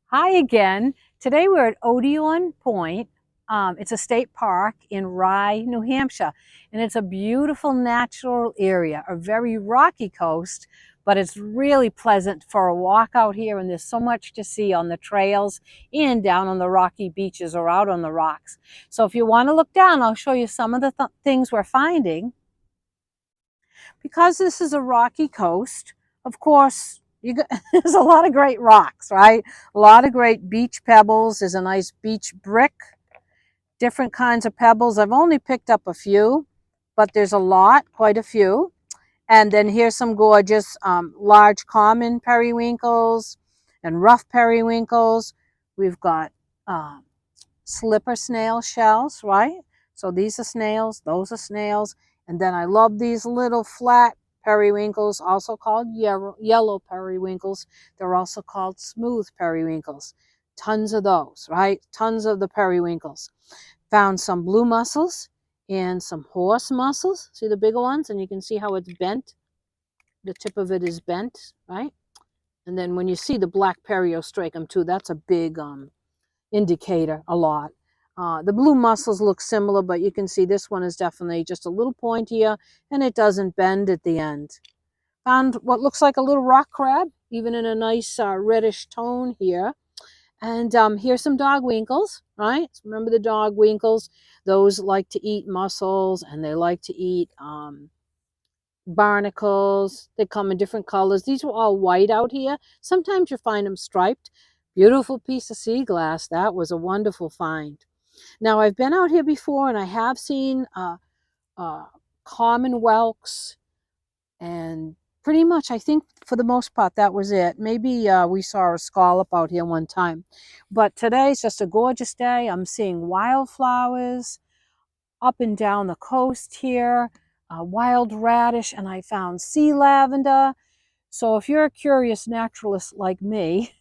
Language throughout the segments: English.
Hi again. Today we're at Odiorne Point. It's a state park in Rye, New Hampshire, and it's a beautiful natural area, a very rocky coast, but it's really pleasant for a walk out here, and there's so much to see on the trails and down on the rocky beaches or out on the rocks. So if you want to look down, I'll show you some of the things we're finding. Because this is a rocky coast, of course, there's a lot of great rocks, right? A lot of great beach pebbles. There's a nice beach brick, different kinds of pebbles. I've only picked up a few, but there's a lot, quite a few. And then here's some gorgeous large common periwinkles and rough periwinkles. We've got slipper snail shells, right? So these are snails, those are snails. And then I love these little flat periwinkles, also called yellow periwinkles. They're also called smooth periwinkles. Tons of those, right? Tons of the periwinkles. Found some blue mussels and some horse mussels. See the bigger ones? And you can see how it's bent. The tip of it is bent, right? And then when you see the black periostracum too, that's a big indicator a lot. The blue mussels look similar, but you can see this one is definitely just a little pointier and it doesn't bend at the end. Found what looks like a little rock crab, even in a nice reddish tone here. And here's some dog winkles, right? So remember the dog winkles? Those like to eat mussels and they like to eat barnacles. They come in different colors. These were all white out here. Sometimes you find them striped. Beautiful piece of sea glass. That was a wonderful find. Now, I've been out here before and I have seen common whelks, and pretty much I think for the most part that was it. Maybe we saw a scallop out here one time. But today's just a gorgeous day. I'm seeing wildflowers up and down the coast here, wild radish, and I found sea lavender. So if you're a curious naturalist like me,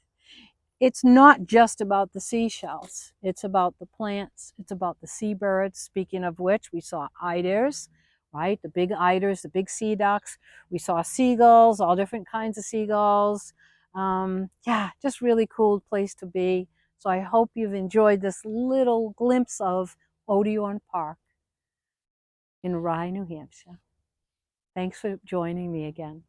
it's not just about the seashells. It's about the plants. It's about the seabirds. Speaking of which, we saw eiders, right? The big eiders, the big sea ducks. We saw seagulls, all different kinds of seagulls. Yeah, just really cool place to be. So I hope you've enjoyed this little glimpse of Odiorne Park in Rye, New Hampshire. Thanks for joining me again.